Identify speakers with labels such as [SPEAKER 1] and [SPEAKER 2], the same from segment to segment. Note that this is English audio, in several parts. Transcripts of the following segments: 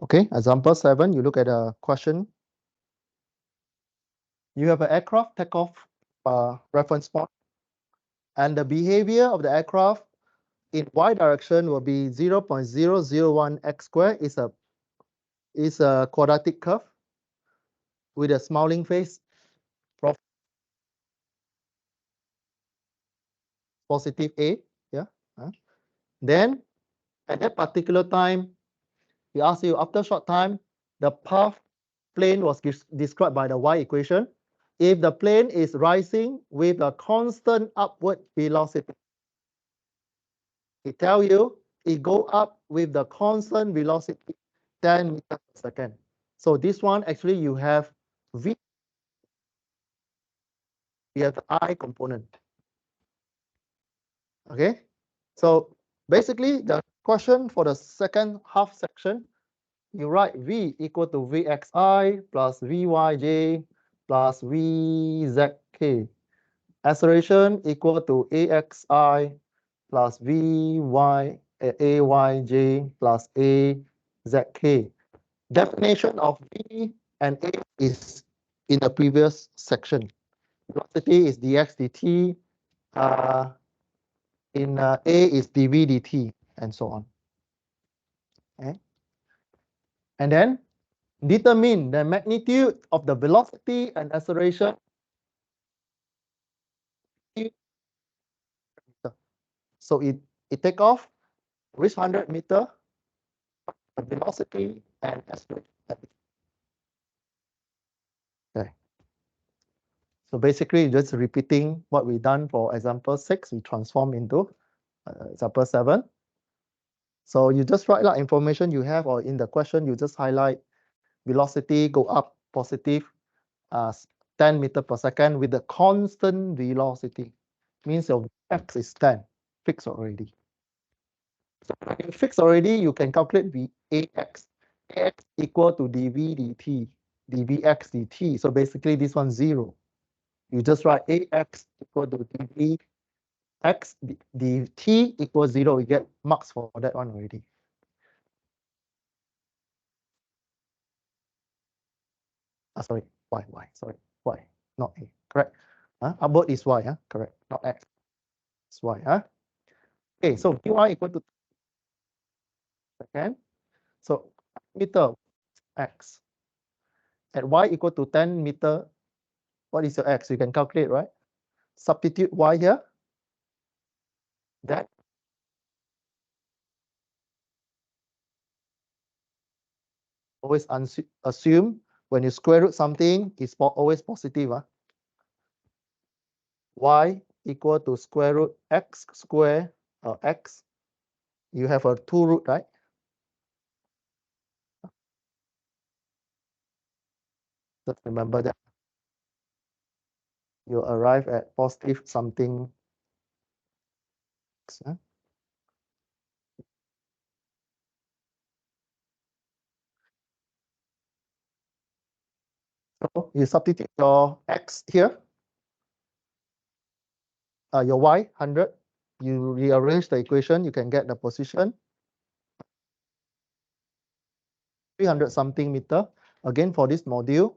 [SPEAKER 1] Okay, example 7, you look at a question. You have an aircraft takeoff reference point, and the behavior of the aircraft in y direction will be 0.001 x squared is a quadratic curve with a smiling face, positive a. Yeah. Then at that particular time, he asks you after short time, the path plane was described by the y equation. If the plane is rising with a constant upward velocity, it tell you it go up with the constant velocity 10 meters per second. So this one actually you have v, you have the I component. Okay, so basically the question for the second half section, you write v equal to vxi plus vyj plus vzk. Acceleration equal to axi plus ayj plus azk. Definition of v and a is in the previous section. Velocity is dx dt. In a is dv dt and so on. Okay. And then determine the magnitude of the velocity and acceleration. So it take off, reach 100 meter, the velocity and acceleration. Okay. So basically just repeating what we done for example 6, we transform into example 7. So you just write that information you have, or in the question you just highlight velocity go up positive 10 meter per second with the constant velocity. Means your x is 10, fixed already. So when you fix already, you can calculate the ax. Ax equal to dv dt, dvx dt. So basically this one 0. You just write ax equal to dv x dt equals 0. You get marks for that one already. Sorry, y, sorry, y, not a, correct. Upward is y, correct, not x. It's y. Okay, so vy equal to second. So meter x at y equal to 10 meter. What is your x? You can calculate, right? Substitute y here. That always assume when you square root something, it's always positive. Y equal to square root x square x. You have a 2 root, right? Just remember that. You arrive at positive something. So you substitute your x here, your y 100. You rearrange the equation, you can get the position 300 something meter. Again, for this module,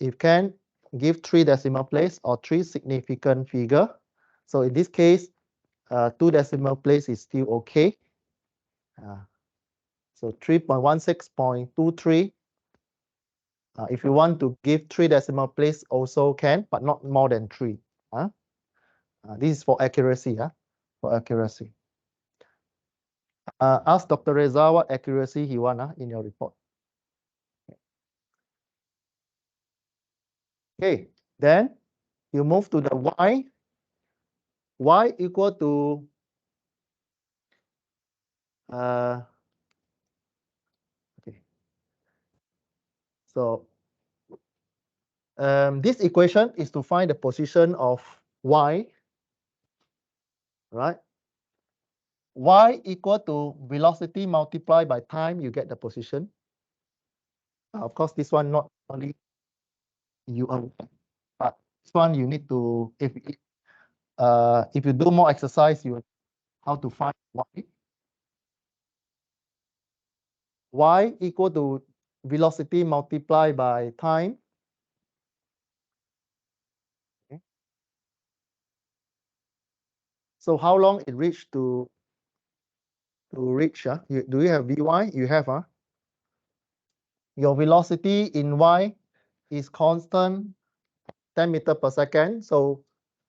[SPEAKER 1] you can give 3 decimal place or 3 significant figure. So in this case, 2 decimal place is still okay. So 3.16.23. If you want to give 3 decimal place, also can, but not more than 3. This is for accuracy. For accuracy. Ask Dr. Reza what accuracy he want in your report. Okay, then you move to the y. Y equal to okay. So this equation is to find the position of y, right? Y equal to velocity multiplied by time, you get the position. Of course, this one not only you are, but this one you need to, if you do more exercise, you how to find y. y equal to velocity multiplied by time. Okay. So how long it reached to reach? Do you have Vy? You have, your velocity in y is constant 10 meter per second. So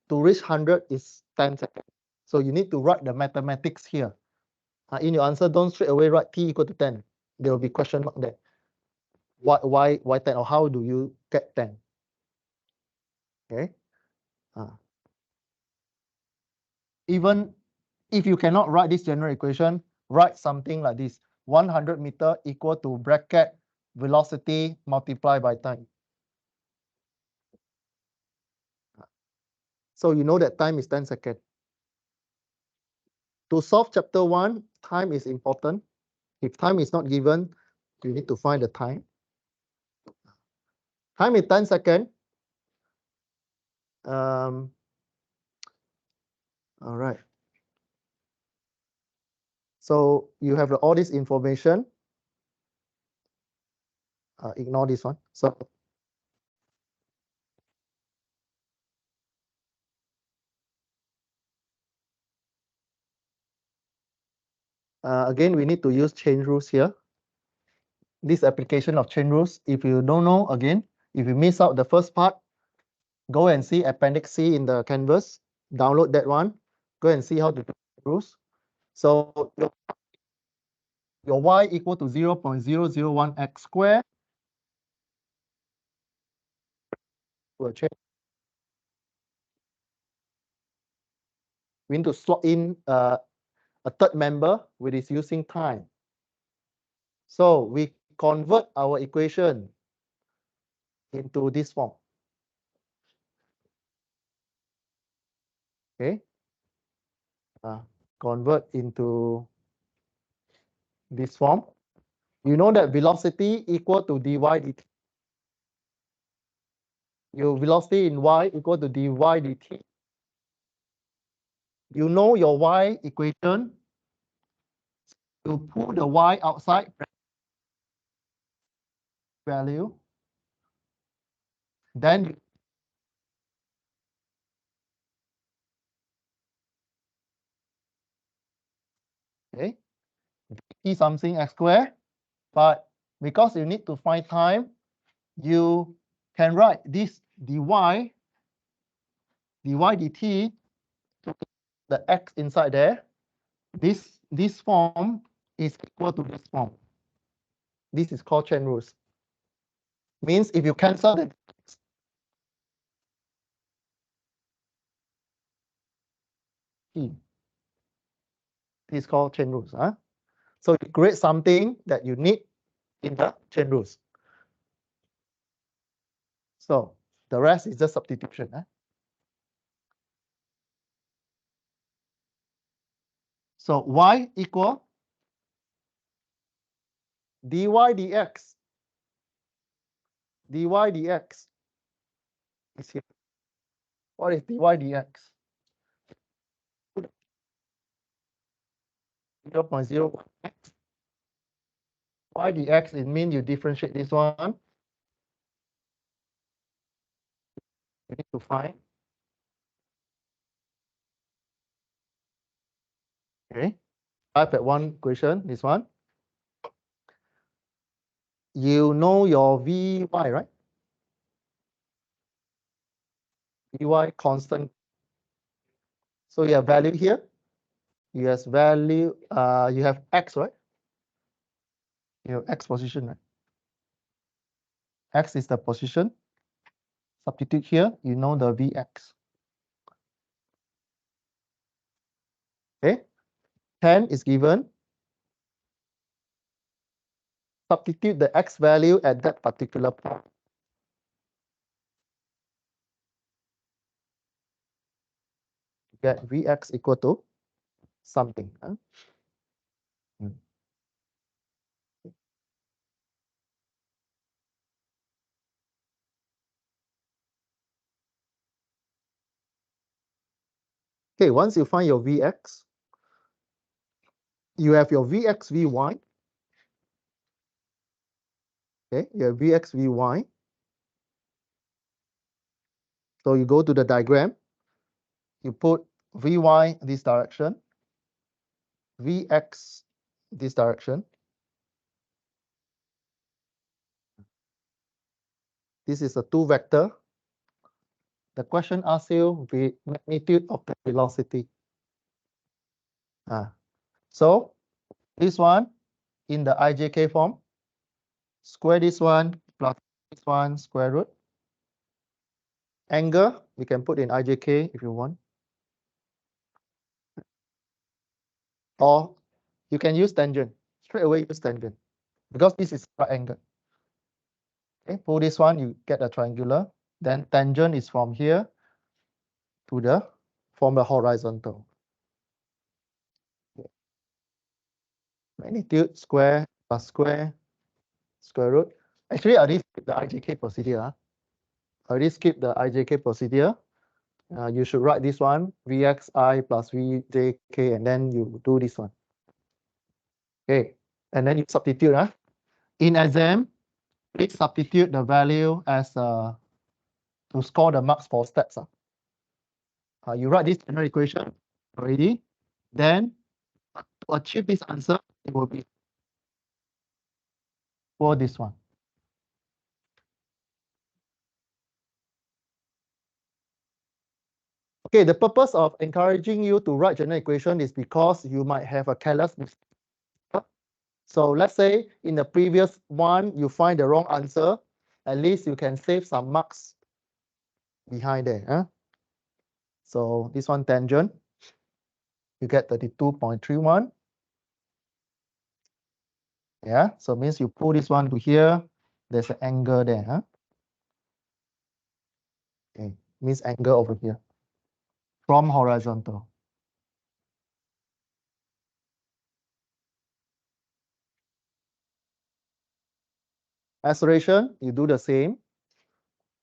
[SPEAKER 1] to reach 100 is 10 seconds. So you need to write the mathematics here. In your answer, don't straight away write t equal to 10. There will be question mark there. Why 10, or how do you get 10? Okay. Even if you cannot write this general equation, write something like this: 100 meter equal to bracket velocity multiplied by time. So you know that time is 10 seconds. To solve chapter 1, time is important. If time is not given, you need to find the time. Time is 10 seconds. All right. So you have all this information. Ignore this one. So again, we need to use chain rules here. This application of chain rules, if you don't know, again, if you miss out the first part, go and see Appendix C in the Canvas. Download that one. Go and see how to do rules. So your y equal to 0.001 x squared will change. We need to slot in a third member, which is using time. So we convert our equation into this form. Okay. Convert into this form. You know that velocity equal to dy dt. Your velocity in y equal to dy dt. You know your y equation. You pull the y outside value. Then okay, see something x squared. But because you need to find time, you can write this dy dt, the x inside there. This form is equal to this form. This is called chain rules. Means if you cancel the t, this is called chain rules. So you create something that you need in the chain rules. So the rest is just substitution. So y equal dy dx. Dy dx is here. What is dy dx? 0.01 x. Y dx, it means you differentiate this one. You need to find. Okay. Type at one question, this one. You know your Vy, right? Vy constant. So you have value here. You have value, you have x, right? You have x position, right? X is the position. Substitute here, you know the Vx. Okay. 10 is given. Substitute the x value at that particular point. Get Vx equal to something. Okay, once you find your Vx, you have your Vx, Vy. Okay, you have Vx, Vy. So you go to the diagram, you put Vy this direction, Vx this direction. This is a two vector. The question asks you the magnitude of the velocity. So this one in the ijk form, square this one plus this one square root. Angle, we can put in ijk if you want. Or you can use tangent. Straight away use tangent. Because this is right angle. Okay, pull this one, you get a triangular. Then tangent is from here to the horizontal. Magnitude square plus square root. Actually, I already skip the ijk procedure. I already skip the ijk procedure. You should write this one, Vxi plus Vjk, and then you do this one. Okay, and then you substitute. In exam, please substitute the value as to score the marks for steps. You write this general equation already. Then to achieve this answer, it will be for this one. Okay, the purpose of encouraging you to write general equation is because you might have a careless mistake. So let's say in the previous one, you find the wrong answer, at least you can save some marks behind there. So this one tangent, you get 32.31. Yeah, so means you pull this one to here, there's an angle there. Okay, means angle over here from horizontal. Acceleration, you do the same.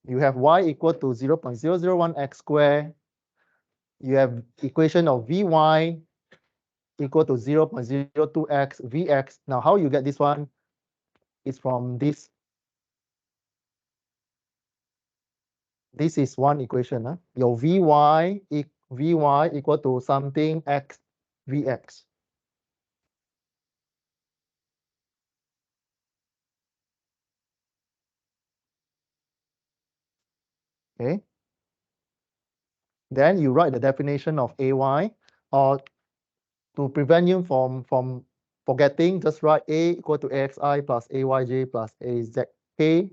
[SPEAKER 1] You have y equal to 0.001x squared. You have equation of Vy equal to 0.02x Vx. Now, how you get this one is from this. This is one equation. Your Vy equal to something x Vx. Okay. Then you write the definition of Ay, or to prevent you from forgetting, just write A equal to AXI plus AYJ plus AZK.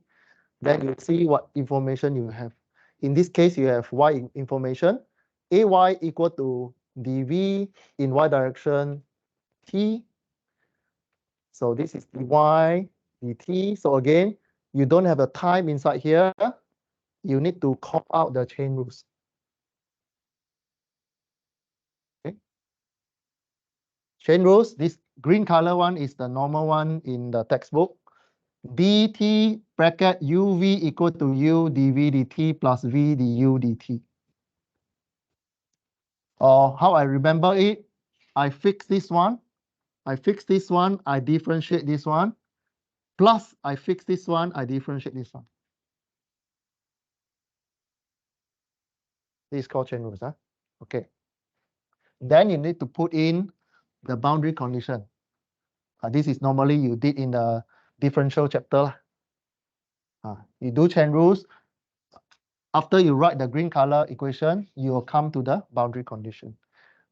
[SPEAKER 1] Then you see what information you have. In this case, you have Y information. AY equal to dV in Y direction T. So this is dy dt. So again, you don't have the time inside here. You need to call out the chain rules. Okay. Chain rules, this green color one is the normal one in the textbook. dt bracket uv equal to u dv dt plus v du dt. Or how I remember it, I fix this one, I fix this one, I differentiate this one, plus I fix this one, I differentiate this one. This is called chain rules. Okay. Then you need to put in the boundary condition. This is normally you did in the differential chapter. You do chain rules. After you write the green color equation, you will come to the boundary condition.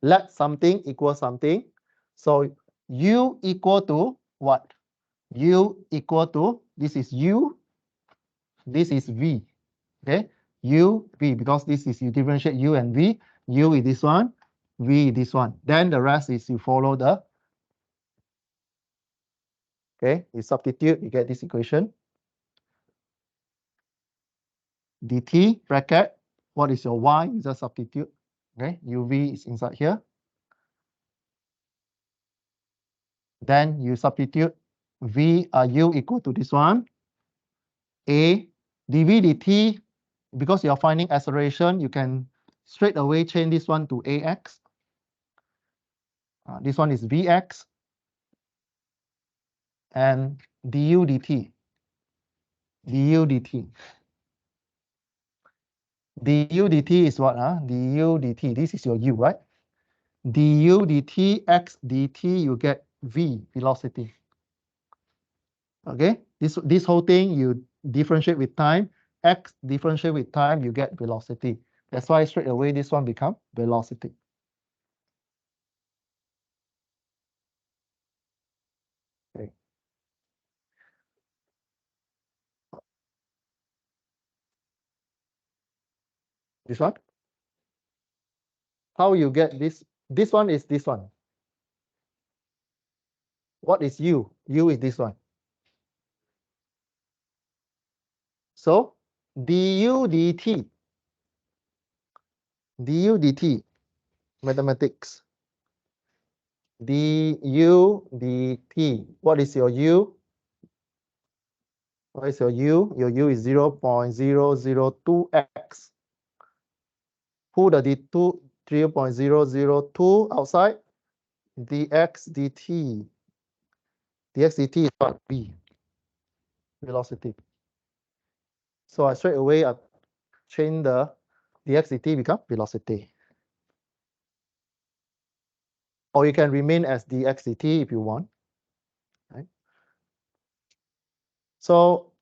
[SPEAKER 1] Let something equal something. So u equal to what? U equal to, this is u, this is v. Okay, u, v, because this is you differentiate u and v. U is this one, v is this one. Then the rest is you follow the, okay, you substitute, you get this equation. dt bracket, what is your y? You just substitute. Okay, uv is inside here. Then you substitute u equal to this one. A dv dt, because you're finding acceleration, you can straight away change this one to ax. This one is vx. And du dt. du dt. Du dt is what? Du dt, this is your u, right? Du dt x dt, you get v, velocity. Okay, this whole thing you differentiate with time, x differentiate with time, you get velocity. That's why straight away this one become velocity. Okay. This one? How you get this? This one is this one. What is u? U is this one. So du dt, du dt, mathematics. Du dt. What is your u? What is your u? Your u is 0.002x. Put the d2 0.002 outside. Dx dt. Dx dt is what? V. Velocity. So I straight away I change the dx dt become velocity. Or you can remain as dx dt if you want. Right? So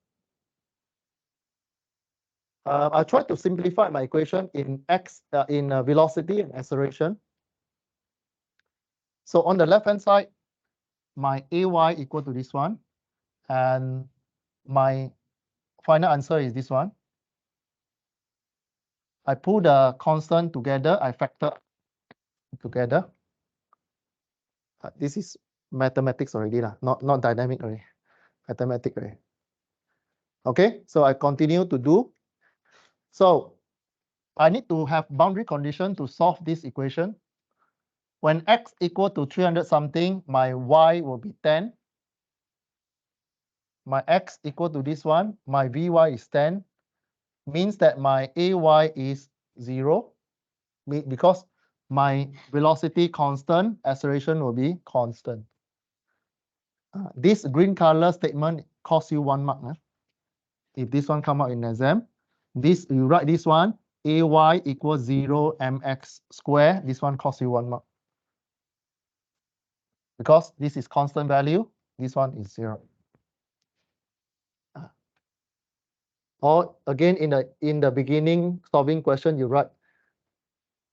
[SPEAKER 1] I tried to simplify my equation in velocity and acceleration. So on the left hand side, my ay equal to this one, and my final answer is this one. I put the constant together, I factor together. This is mathematics already, not dynamic already, mathematics already. Okay, so I continue to do. So I need to have boundary condition to solve this equation. When x equal to 300 something, my y will be 10. My x equal to this one, my vy is 10. Means that my ay is 0. Because my velocity constant, acceleration will be constant. This green color statement costs you 1 mark. If this one come out in exam, you write this one, ay equals 0 mx square. This one costs you 1 mark. Because this is constant value, this one is 0. Or again, in the beginning solving question, you write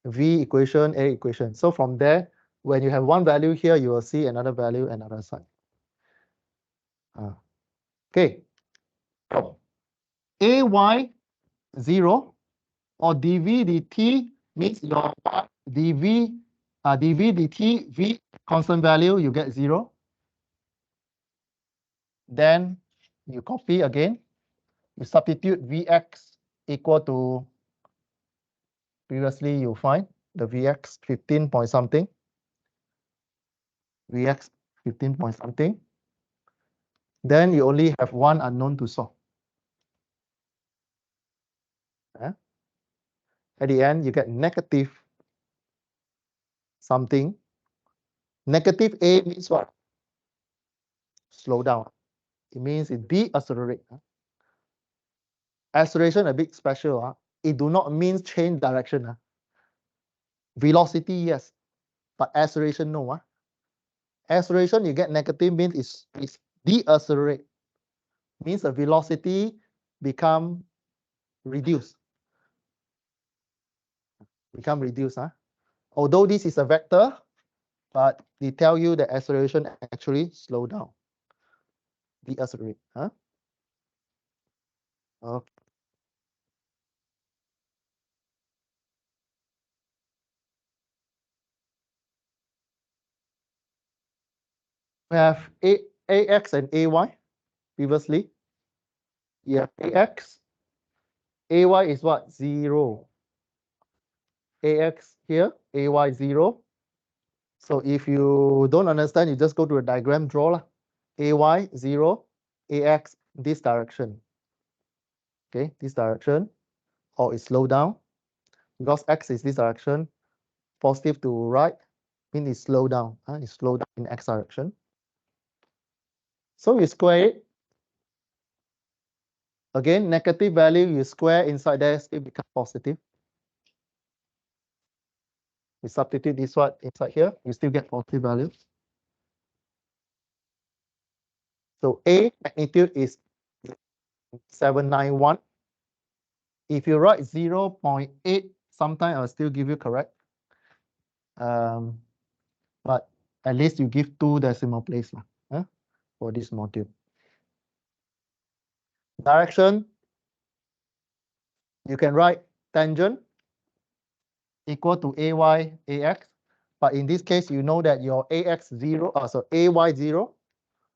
[SPEAKER 1] v equation, a equation. So from there, when you have one value here, you will see another value another side. Okay. Ay 0 or dv dt means your dv dt v constant value, you get 0. Then you copy again, you substitute vx equal to, previously you find the vx 15 point something, vx 15 point something. Then you only have one unknown to solve. At the end, you get negative something. Negative a means what? Slow down. It means it deaccelerate. Acceleration a bit special. It do not mean change direction. Velocity, yes, but acceleration, no. Acceleration, you get negative means it's deaccelerate. Means the velocity become reduced. Although this is a vector, but they tell you the acceleration actually slow down. Deaccelerate. Okay. We have ax and ay previously. You have ax. Ay is what? 0. Ax here, ay 0. So if you don't understand, you just go to a diagram, draw. Ay 0, ax this direction. Okay, this direction, or it slow down. Because x is this direction, positive to right, means it slow down. It slow down in x direction. So you square it. Again, negative value, you square inside there, still become positive. You substitute this one inside here, you still get positive value. So A magnitude is 791. If you write 0.8, sometimes I'll still give you correct. But at least you give 2 decimal place for this module. Direction, you can write tangent equal to AY, AX. But in this case, you know that your AX 0, so AY 0,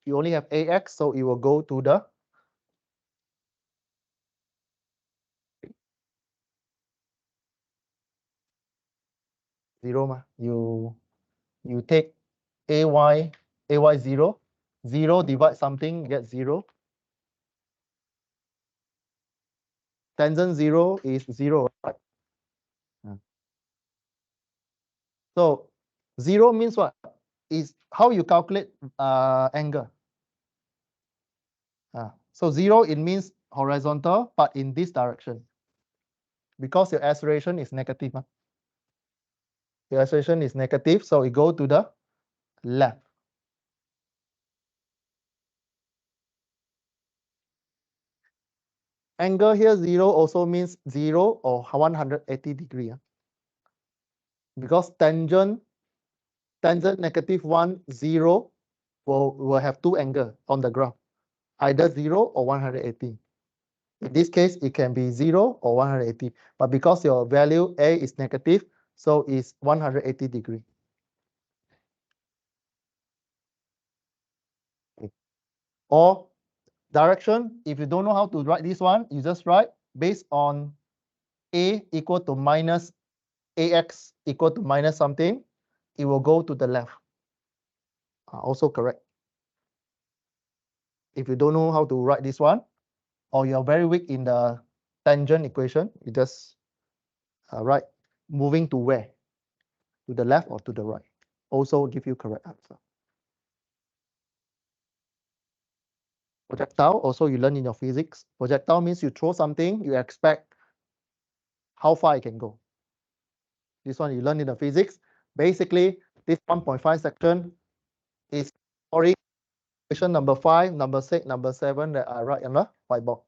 [SPEAKER 1] you only have AX, so it will go to the zero. You take AY 0, 0 divide something, get 0. Tangent 0 is 0, right? So 0 means what? Is how you calculate angle. So 0, it means horizontal, but in this direction. Because your acceleration is negative. Your acceleration is negative, so it go to the left. Angle here 0 also means 0 or 180 degree. Because tangent -1, 0 will have 2 angles on the graph, either 0 or 180. In this case, it can be 0 or 180. But because your value A is negative, so it's 180 degree. Or direction, if you don't know how to write this one, you just write based on A equal to minus AX equal to minus something, it will go to the left. Also correct. If you don't know how to write this one, or you're very weak in the tangent equation, you just write moving to where? To the left or to the right? Also give you correct answer. Projectile, also you learn in your physics. Projectile means you throw something, you expect how far it can go. This one you learn in the physics. Basically, this 1.5 section is equation number 5, number 6, number 7 that I write on the whiteboard.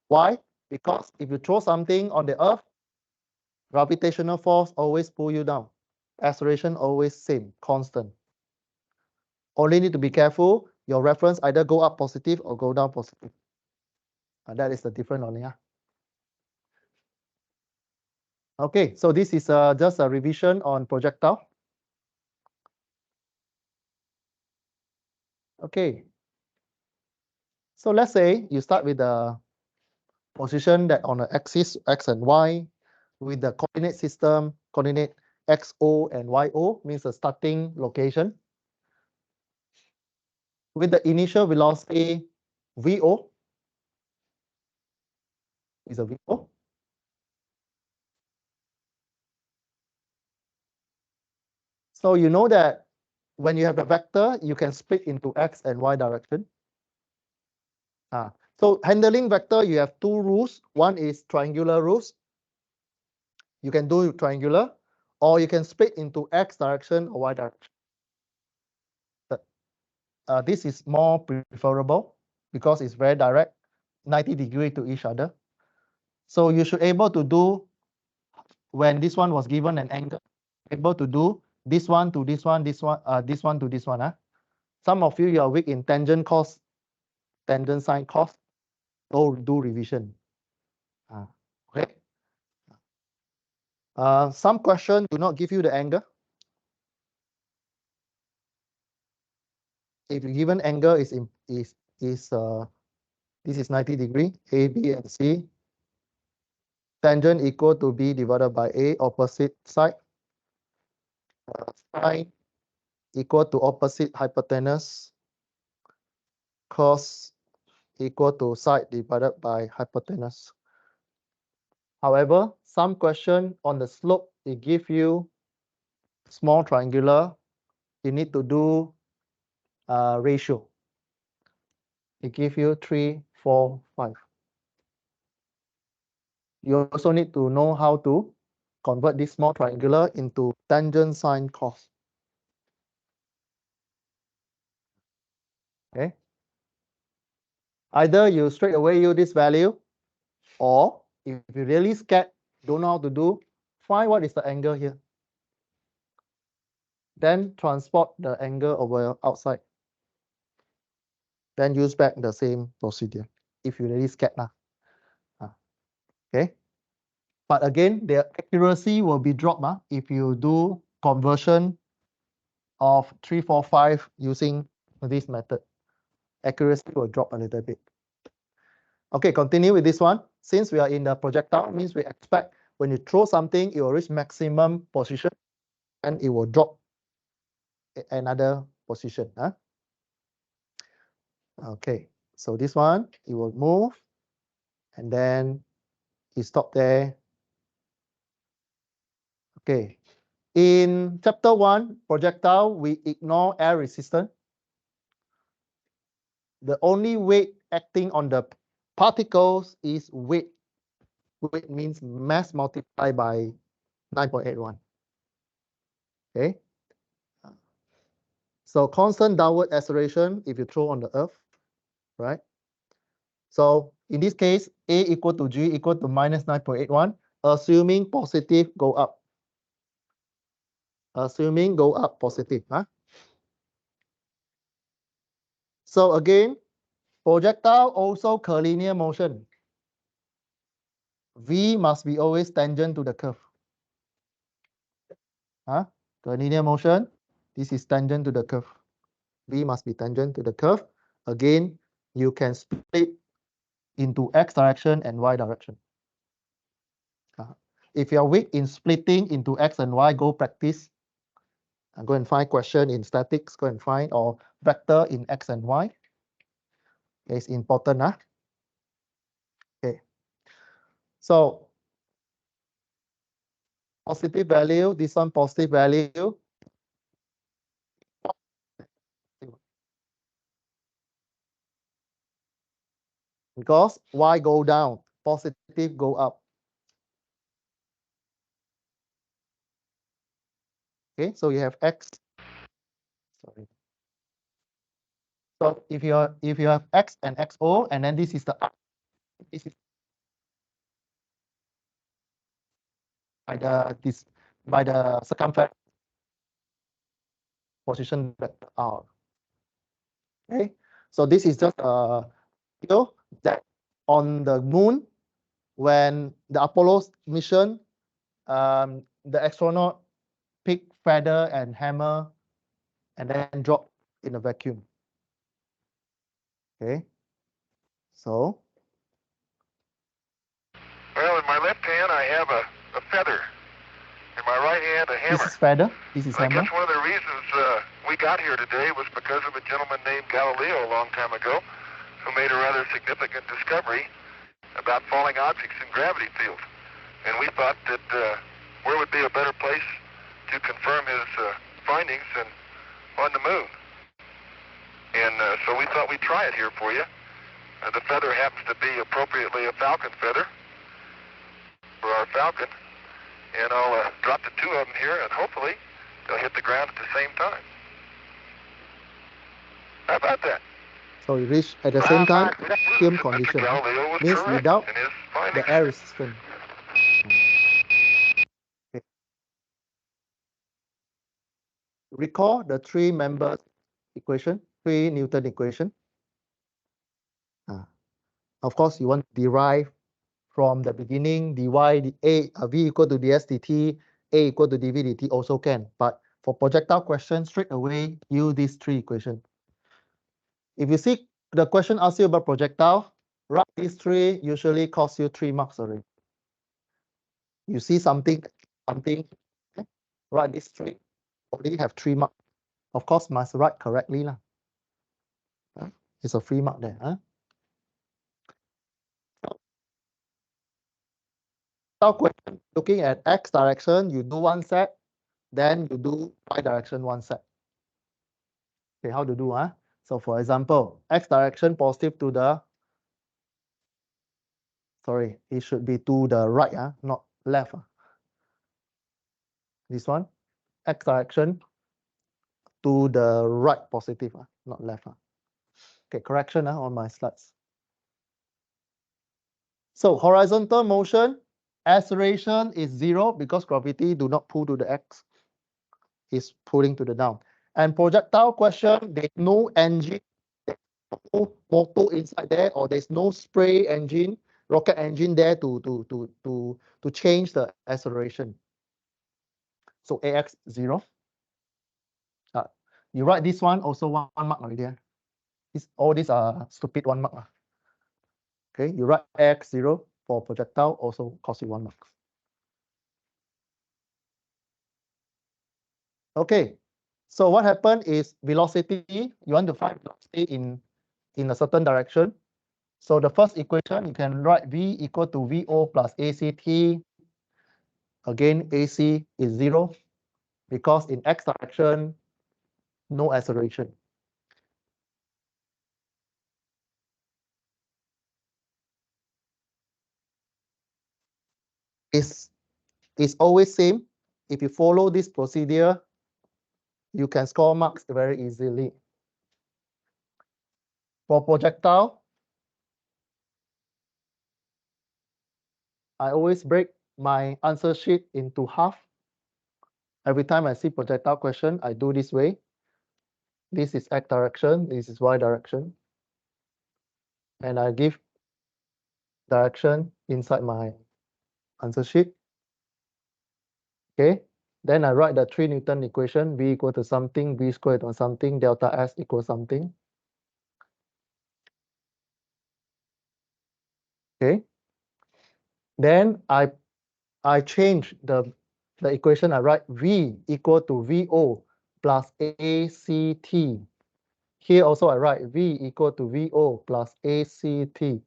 [SPEAKER 1] Why? Because if you throw something on the earth, gravitational force always pull you down. Acceleration always same, constant. Only need to be careful, your reference either go up positive or go down positive. That is the difference only. Okay, so this is just a revision on projectile. Okay. So let's say you start with the position that on the axis X and Y with the coordinate system, coordinate XO and YO means the starting location. With the initial velocity VO is a VO. So you know that when you have a vector, you can split into X and Y direction. So handling vector, you have 2 rules. One is triangular rules. You can do triangular, or you can split into X direction or Y direction. This is more preferable because it's very direct, 90 degree to each other. So you should able to do, when this one was given an angle, able to do this one to this one, this one to this one. Some of you are weak in tangent cos, tangent sine cos. So do revision. Okay. Some question do not give you the angle. If the given angle is this is 90 degree, A, B, and C. Tangent equal to B divided by A, opposite side. Sine equal to opposite hypotenuse. Cos equal to side divided by hypotenuse. However, some question on the slope, it give you small triangular. You need to do ratio. It give you 3, 4, 5. you also need to know how to convert this small triangular into tangent sine cos. Okay. Either you straight away use this value, or if you really scared, don't know how to do, find what is the angle here. Then transport the angle over outside. Then use back the same procedure if you really scared now. Okay. But again, the accuracy will be dropped if you do conversion of 345 using this method. Accuracy will drop a little bit. Okay, continue with this one. Since we are in the projectile, means we expect when you throw something, it will reach maximum position and it will drop another position. Okay, so this one, it will move and then it stop there. Okay, in chapter 1, projectile, we ignore air resistance. The only weight acting on the particles is weight. Weight means mass multiplied by 9.81. Okay. So constant downward acceleration if you throw on the earth, right? So in this case, A equal to G equal to minus 9.81, assuming positive go up. Assuming go up positive. So again, projectile also curvilinear motion. V must be always tangent to the curve. Curvilinear motion, this is tangent to the curve. V must be tangent to the curve. Again, you can split into X direction and Y direction. If you are weak in splitting into X and Y, go practice. Go and find question in statics, go and find, or vector in X and Y. It's important. Okay. So positive value, this one positive value. Because Y go down, positive go up. Okay, so you have X. Sorry. So if you have X and XO, and then this is the by the circumference position vector R. Okay, so this is just that on the moon when the Apollo mission, the astronaut pick feather and hammer and then drop in a vacuum. Okay, so
[SPEAKER 2] well, in my left hand I have a feather. In my right hand, a hammer.
[SPEAKER 1] This is feather. This is hammer.
[SPEAKER 2] I guess one of the reasons we got here today was because of a gentleman named Galileo a long time ago, who made a rather significant discovery about falling objects in gravity fields. And we thought that where would be a better place to confirm his findings than on the moon. And so we thought we'd try it here for you. The feather happens to be appropriately a falcon feather for our falcon. And I'll drop the two of them here, and hopefully they'll hit the ground at the same time. How about that?
[SPEAKER 1] So you reach at the same time vacuum condition. Means without the air resistance. Okay. Recall the three-member equation, three-Newton equation. Of course, you want to derive from the beginning, dy v equal to ds dt, a equal to dv dt also can. But for projectile question, straight away, use these three equations. If you see the question asks you about projectile, write these three, usually costs you 3 marks already. You see something, write these three, already have 3 marks. Of course, must write correctly. It's a free mark there. Now question, looking at X direction, you do one set, then you do Y direction one set. Okay, how to do? So for example, X direction positive to the sorry, it should be to the right, not left. This one, x direction to the right positive, not left. Okay, correction on my slides. So horizontal motion, acceleration is 0 because gravity do not pull to the x, is pulling to the down. And projectile question, there's no engine, no motor inside there, or there's no spray engine, rocket engine there to change the acceleration. So AX 0. You write this one also one mark already. All these are stupid 1 mark. Okay, you write AX 0 for projectile also cost you 1 mark. Okay, so what happened is velocity, you want to find velocity in a certain direction. So the first equation, you can write V equal to VO plus ACT. Again, AC is 0 because in X direction, no acceleration. It's always same. If you follow this procedure, you can score marks very easily. For projectile, I always break my answer sheet into half. Every time I see projectile question, I do this way. This is X direction, this is Y direction. And I give direction inside my answer sheet. Okay, then I write the 3 Newton equation, V equal to something, V squared on something, delta S equals something. Okay, then I change the equation. I write V equal to VO plus ACT. Here also I write V equal to VO plus ACT.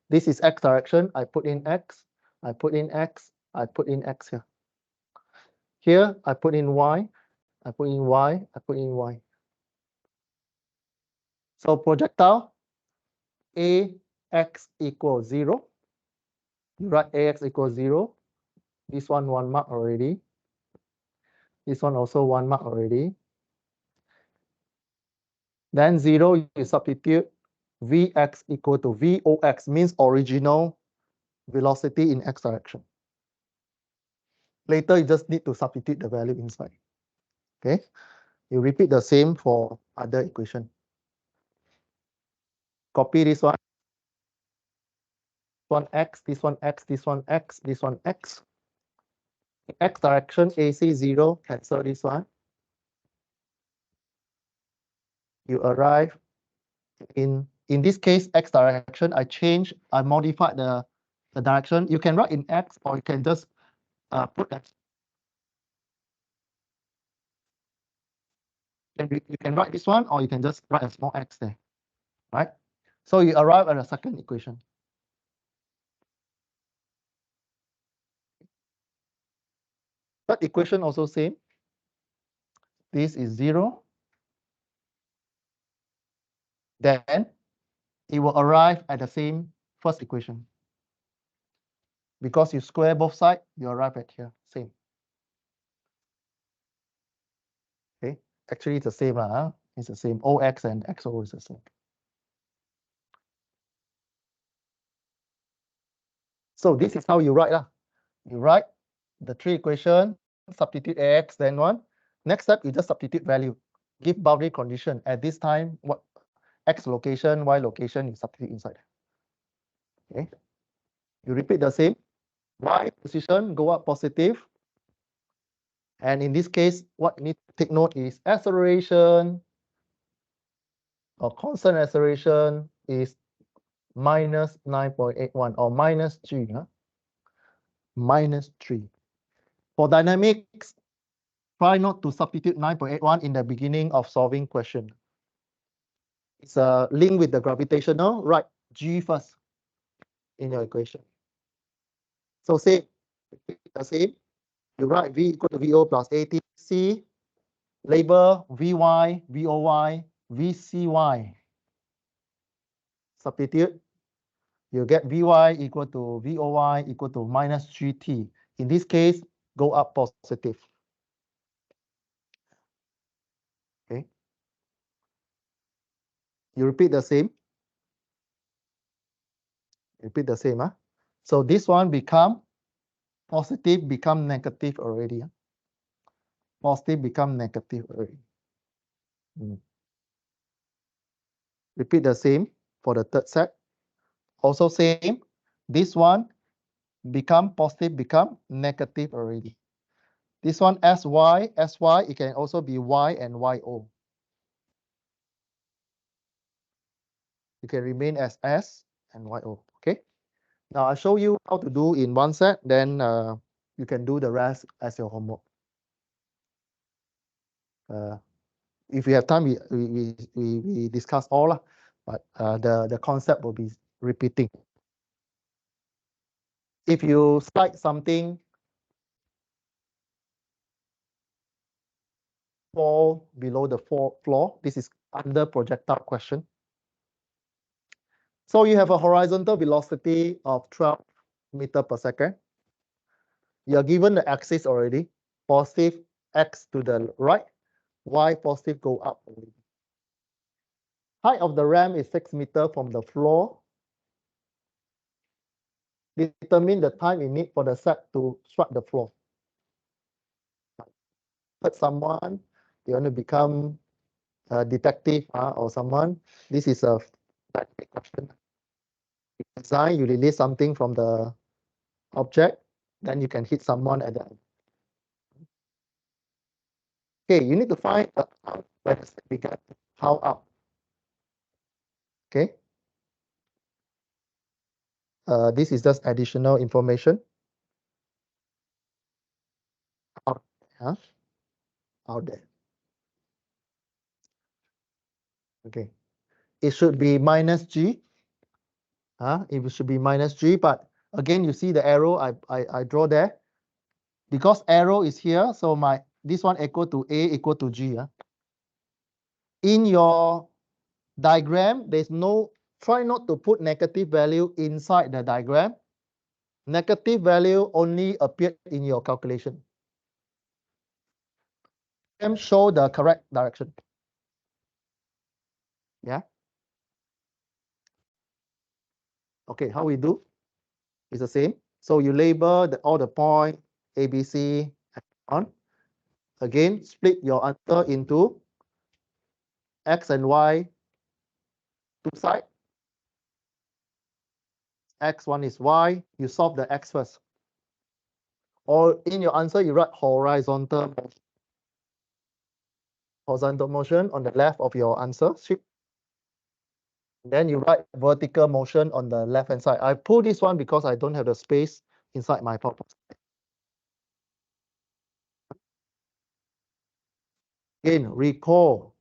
[SPEAKER 1] This is X direction. I put in X, I put in X, I put in X here. Here I put in Y, I put in Y, I put in Y. So projectile AX equals 0. You write AX equals 0. This one 1 mark already. This one also 1 mark already. Then 0, you substitute Vx equal to Vox, means original velocity in X direction. Later, you just need to substitute the value inside. Okay, you repeat the same for other equation. Copy this one. This one X, this one X, this one X, this one X. X direction, AC 0, cancel this one. You arrive in this case, X direction, I modified the direction. You can write in X, or you can just put that. You can write this one, or you can just write a small x there, right? So you arrive at a second equation. Third equation also same. This is 0. Then it will arrive at the same first equation. Because you square both sides, you arrive at here, same. Okay, actually it's the same, it's the same. OX and XO is the same. So this is how you write. You write the 3 equation, substitute AX, then 1. Next step, you just substitute value. Give boundary condition. At this time, what X location, Y location, you substitute inside. Okay. You repeat the same. Y position, go up positive. And in this case, what you need to take note is acceleration or constant acceleration is minus 9.81 or minus 3. Minus 3. For dynamics, try not to substitute 9.81 in the beginning of solving question. It's a link with the gravitational, write G first in your equation. So say the same. You write V equal to VO plus ATC. Label Vy, Voy, Vcy. Substitute. You get Vy equal to Voy equal to minus GT. In this case, go up positive. Okay. You repeat the same. Repeat the same. Huh? So this one become positive, become negative already. Huh? Positive become negative already. Repeat the same for the third set. Also same. This one become positive, become negative already. This one sy, it can also be y and yo. You can remain as s and yo. Okay. Now I'll show you how to do in one set. Then you can do the rest as your homework. If we have time, we discuss all, but the concept will be repeating. If you slide something fall below the floor, this is under projectile question. So you have a horizontal velocity of 12 meters per second. You are given the axis already, positive x to the right, y positive go up. Height of the ramp is 6 meters from the floor. Determine the time you need for the set to strike the floor. Hurt someone, you want to become a detective or someone. This is a question. Design, you release something from the object, then you can hit someone at the end. Okay, you need to find where the set began, how up. Okay. This is just additional information. Out, out there. Okay. It should be minus G. It should be minus G, but again, you see the arrow I draw there. Because arrow is here, so this one equal to A equal to G. In your diagram, try not to put negative value inside the diagram. Negative value only appeared in your calculation. Show the correct direction. Yeah. Okay, how we do? It's the same. So you label all the point A, B, C, and on. Again, split your answer into X and Y, two sides. X, one is Y. You solve the X first. Or in your answer, you write horizontal motion on the left of your answer sheet. Then you write vertical motion on the left-hand side. I pull this one because I don't have the space inside my PowerPoint. Again, recall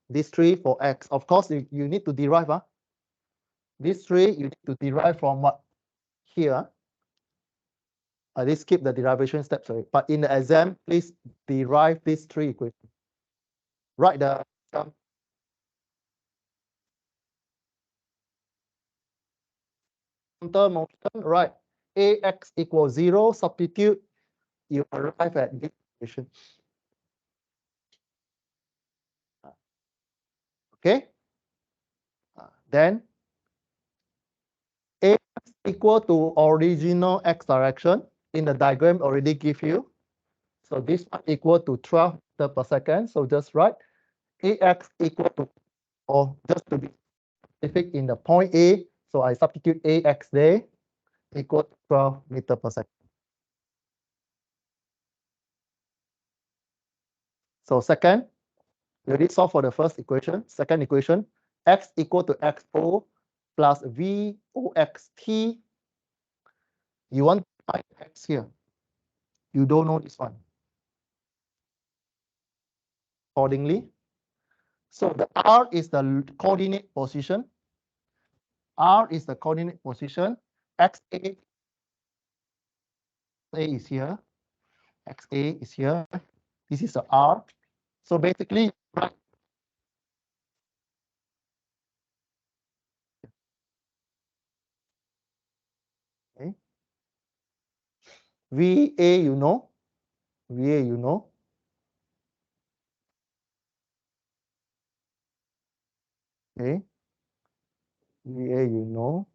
[SPEAKER 1] this three for X. Of course, you need to derive. This three, you need to derive from what? Here. I did skip the derivation step, sorry. But in the exam, please derive these three equations. Write the sum. Motion, right? Ax equals 0, substitute, you arrive at this equation. Okay? Then Ax equal to original x direction. In the diagram already give you. So this one equal to 12 meters per second. So just write Ax equal to, or just to be specific in the point A. So I substitute Ax there equal to 12 meters per second. So second, we already solve for the first equation. Second equation, x equal to xo plus voxt. You want to find x here. You don't know this one. Accordingly, so the r is the coordinate position. R is the coordinate position. XA is here. XA is here. This is the R. So basically, VA you know. VA you know. Okay. VA you know.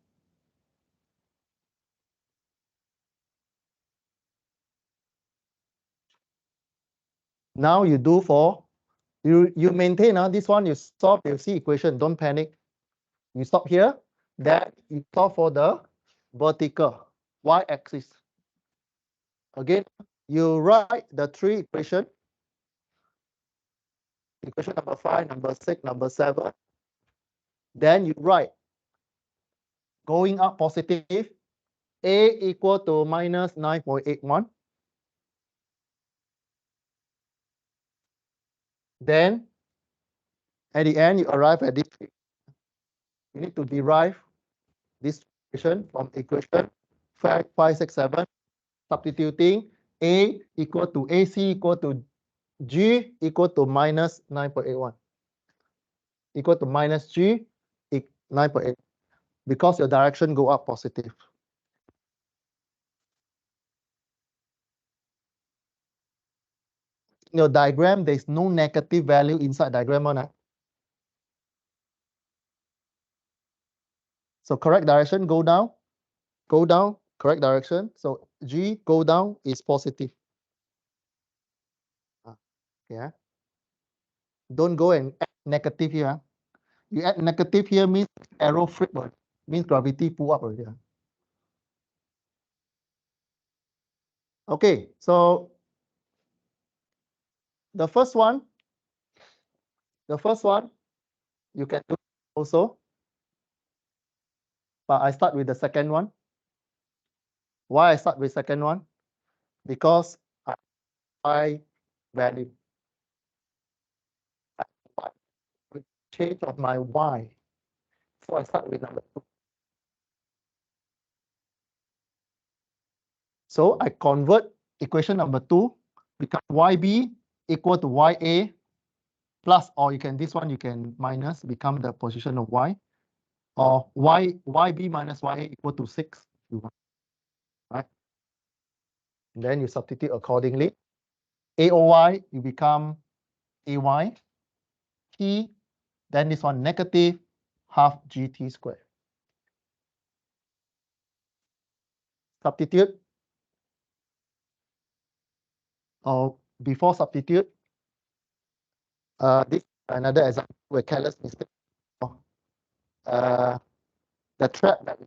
[SPEAKER 1] Now you do for, you maintain this one, you solve, you see equation, don't panic. You stop here, then you solve for the vertical y-axis. Again, you write the three equation. Equation number 5, number 6, number 7. Then you write going up positive, A equal to minus 9.81. Then at the end, you arrive at this. You need to derive this equation from equation 5, 6, 7, substituting A equal to AC equal to G equal to minus 9.81. Equal to minus G 9.8, because your direction go up positive. In your diagram, there is no negative value inside diagram one. So correct direction, go down, correct direction. So G go down is positive. Yeah. Don't go and add negative here. You add negative here means arrow flip, means gravity pull up already. Okay, so the first one you can do also, but I start with the second one. Why I start with second one? Because I value. I change of my y. So I start with number 2. So I convert equation number 2 become YB equal to YA plus, or you can, this one you can minus, become the position of Y, or YB minus YA equal to 6. Right? And then you substitute accordingly. AOY, you become AY. T, then this one negative half GT squared. Substitute, or before substitute, this another example where careless mistake. The trap that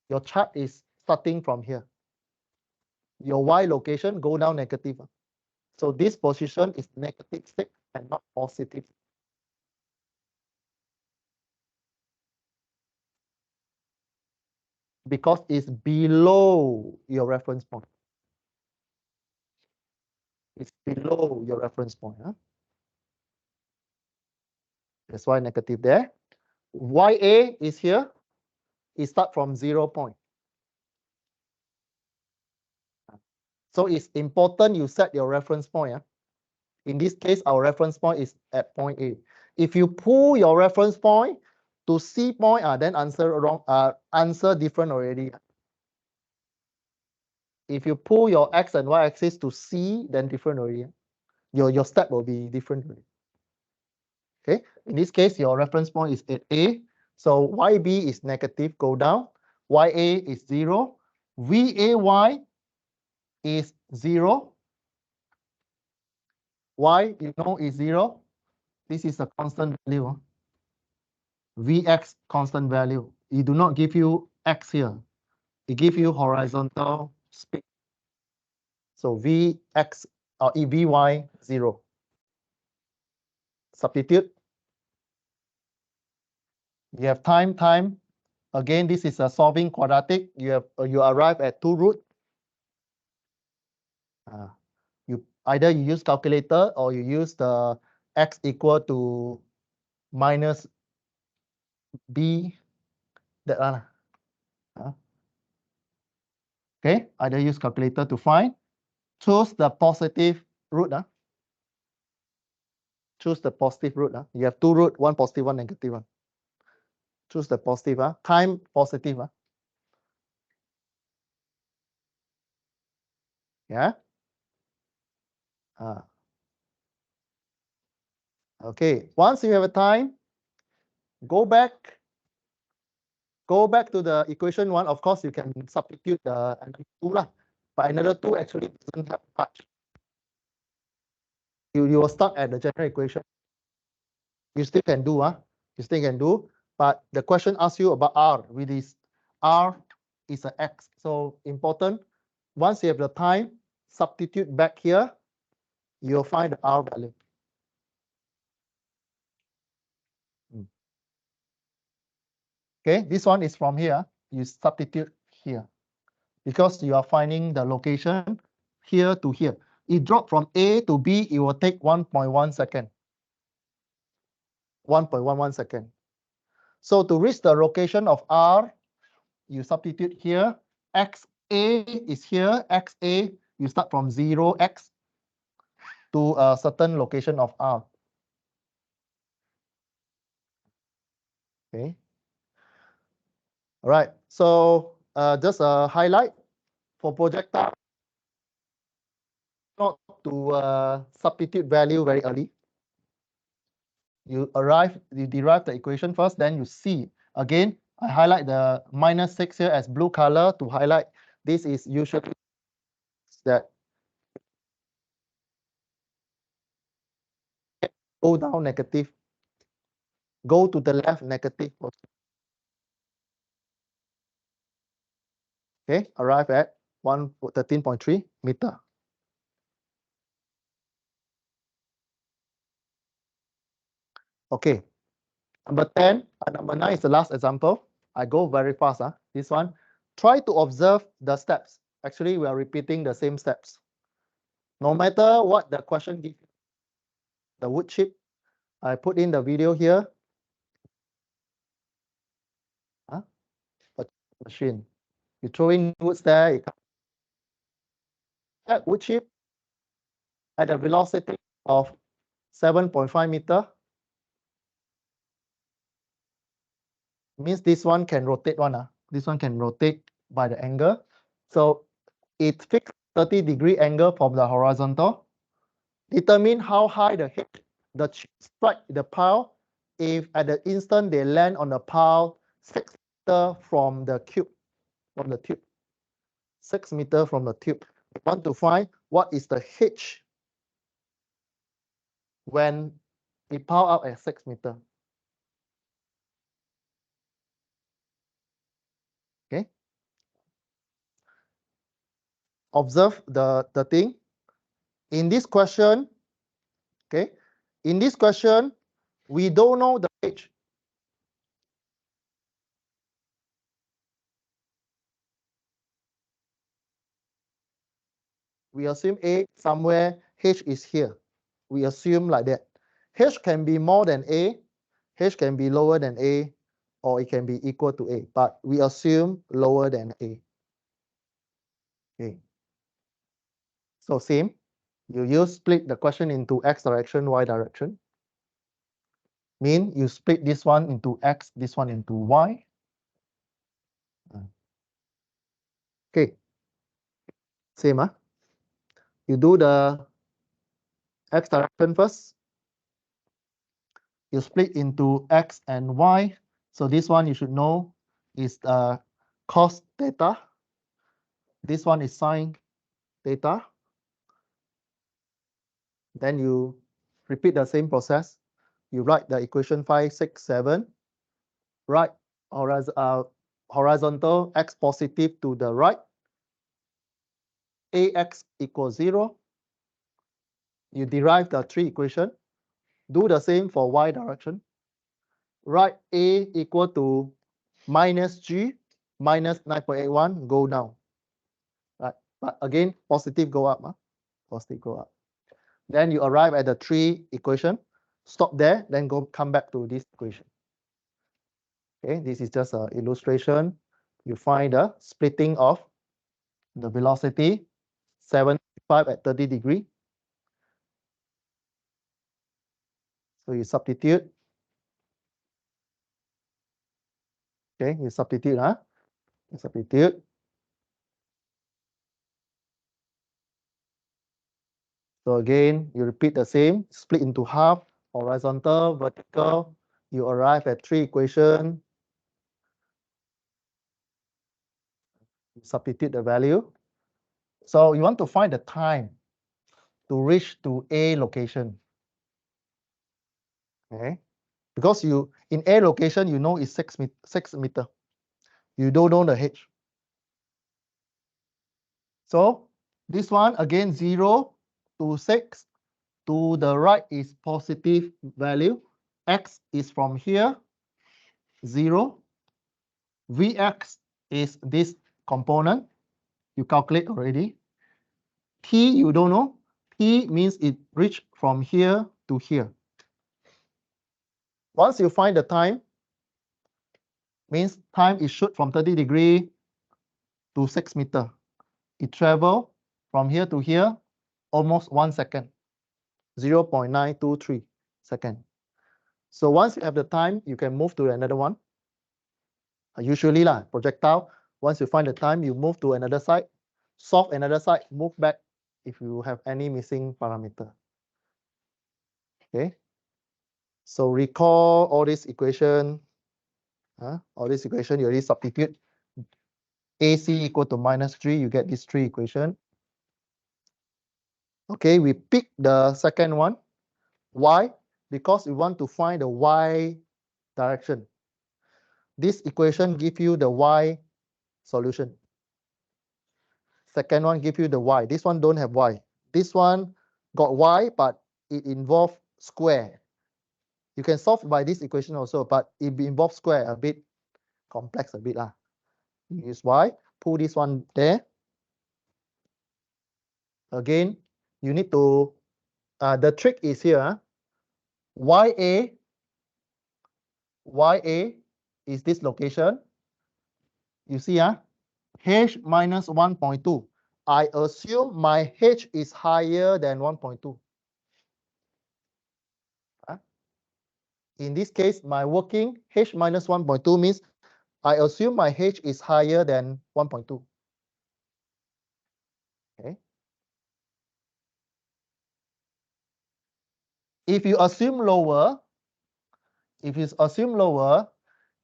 [SPEAKER 1] your chart is starting from here. Your Y location go down negative. So this position is negative 6 and not positive. Because it's below your reference point. It's below your reference point. That's why negative there. YA is here. It start from 0 point. So it's important you set your reference point. In this case, our reference point is at point A. If you pull your reference point to C point, then answer wrong. Answer different already. If you pull your X and Y axis to C, then different already. Your step will be different already. Okay. In this case, your reference point is at A. So YB is negative, go down. YA is 0. VAY is 0. Y, you know, is 0. This is a constant value. Vx constant value. It do not give you X here. It gives you horizontal speed. So Vx or Vy 0. Substitute. You have time. Again, this is a solving quadratic. You arrive at 2 root. You either you use calculator or you use the x equal to minus b, that one. Okay, either use calculator to find. Choose the positive root. Choose the positive root. You have two root, one positive, one negative one. Choose the positive. Time positive. Yeah. Okay. Once you have a time, go back to the equation 1. Of course, you can substitute the another 2 lah. But another 2 actually doesn't have much. You were stuck at the general equation. You still can do, you still can do. But the question asks you about R, which is R is an X. So important. Once you have the time, substitute back here, you'll find the R value. Okay, this one is from here. You substitute here because you are finding the location here to here. It dropped from A to B, it will take 1.1 second. 1.11 second. So to reach the location of R, you substitute here. XA is here. XA, you start from 0x to a certain location of R. Okay. All right. So just a highlight for projectile, not to substitute value very early. You derive the equation first, then you see. Again, I highlight the -6 here as blue color to highlight this is usually that go down negative, go to the left negative. Okay, arrive at 113.3 meter. Okay, number 10, number 9 is the last example. I go very fast. This one, try to observe the steps. Actually, we are repeating the same steps. No matter what the question gives, the wood chip, I put in the video here. Machine. You throw in woods there, that wood chip at a velocity of 7.5 meter. Means this one can rotate one. This one can rotate by the angle. So it fixed 30-degree angle from the horizontal. Determine how high the hit, the strike the pile if at the instant they land on the pile 6 meter from the tube. 6 meter from the tube. We want to find what is the hitch when it pile up at 6 meter. Okay. Observe the thing. In this question, okay, in this question, we don't know the hitch. We assume A somewhere, H is here. We assume like that. H can be more than A, H can be lower than A, or it can be equal to A, but we assume lower than A. Okay. So same, you use split the question into X direction, Y direction. Mean you split this one into X, this one into Y. Okay. Same, you do the X direction first. You split into X and Y. So this one you should know is cos theta. This one is sine theta. Then you repeat the same process. You write the equation 5, 6, 7. Write horizontal x positive to the right. Ax equals 0. You derive the 3 equation. Do the same for y direction. Write A equal to minus G minus 9.81, go down. Right. But again, positive go up. Positive go up. Then you arrive at the 3 equation. Stop there, then come back to this equation. Okay, this is just an illustration. You find the splitting of the velocity 75 at 30 degree. So you substitute. Okay, you substitute, huh? You substitute. So again, you repeat the same, split into half, horizontal, vertical. You arrive at 3 equations. You substitute the value. So you want to find the time to reach to A location. Okay, because you in A location you know it's 6 meter. You don't know the h. So this one again 0 to 6. To the right is positive value. X is from here 0. Vx is this component. You calculate already. T you don't know. T means it reached from here to here. Once you find the time, means time is shoot from 30 degree to 6 meter. It travel from here to here almost 1 second, 0.923 second. So once you have the time, you can move to another one. Usually projectile, once you find the time, you move to another side, solve another side, move back if you have any missing parameter. Okay. So recall all this equation. All this equation, you already substitute. AC equal to -3, you get these 3 equation. Okay, we pick the second one. Why? Because we want to find the y direction. This equation give you the y solution. Second one give you the y. This one don't have y. This one got y, but it involves square. You can solve by this equation also, but it involves square, a bit complex a bit. Use y, pull this one there. Again, you need to, the trick is here. YA is this location. You see, h minus 1.2. I assume my h is higher than 1.2. In this case, my working h minus 1.2 means I assume my h is higher than 1.2. Okay. If you assume lower,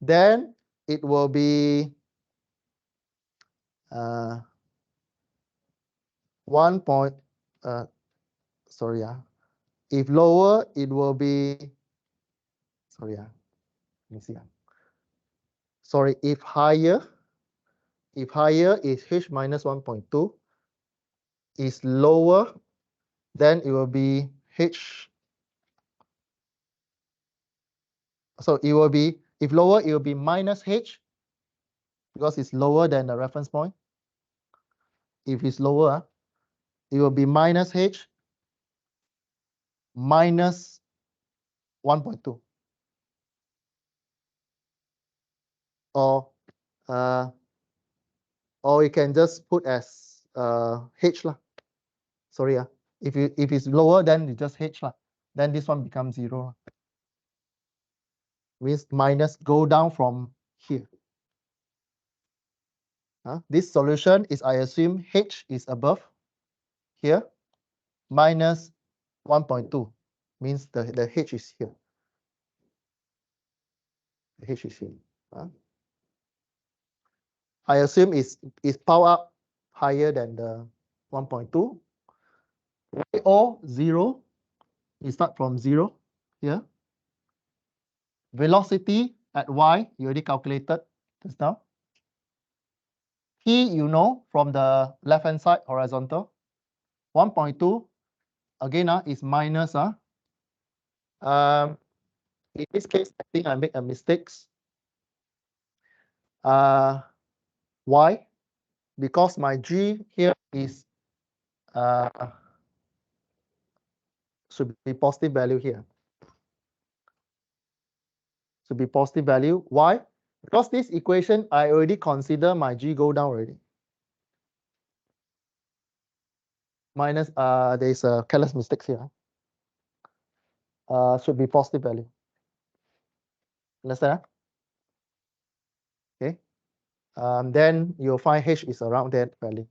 [SPEAKER 1] then it will be 1 point. Sorry, if lower, it will be. Sorry, let me see. Sorry, if higher is h minus 1.2. Is lower, then it will be h. So it will be, if lower, it will be minus h because it's lower than the reference point. If it's lower, it will be minus h minus 1.2. Or you can just put as h lah. Sorry, if it's lower, then you just h lah. Then this one becomes 0. Means minus go down from here. This solution is, I assume h is above here, minus 1.2 means the h is here. The h is here. I assume is power up higher than the 1.2. O 0. You start from 0 here. Velocity at y, you already calculated just now. T, you know, from the left-hand side, horizontal. 1.2, again, is minus. In this case, I think I make a mistake. Why? Because my G here is should be positive value here. Should be positive value. Why? Because this equation, I already consider my G go down already. minus, there is a careless mistake here. Should be positive value. Understand? Okay. Then you'll find H is around that value.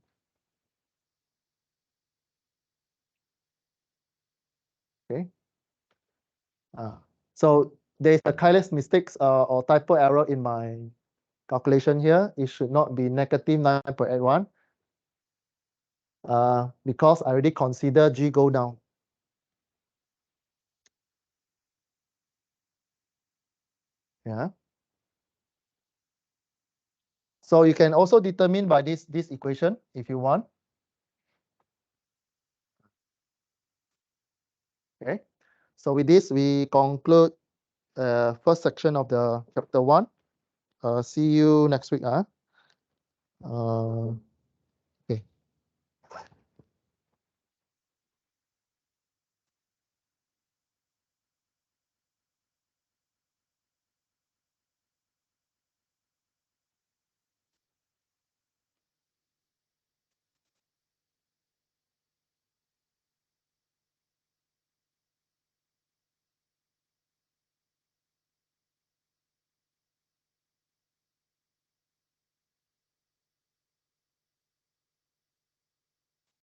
[SPEAKER 1] Okay. So there's a careless mistakes or typo error in my calculation here. It should not be negative 9.81 because I already consider G go down. Yeah. So you can also determine by this equation if you want. Okay. So with this, we conclude first section of the chapter 1. See you next week.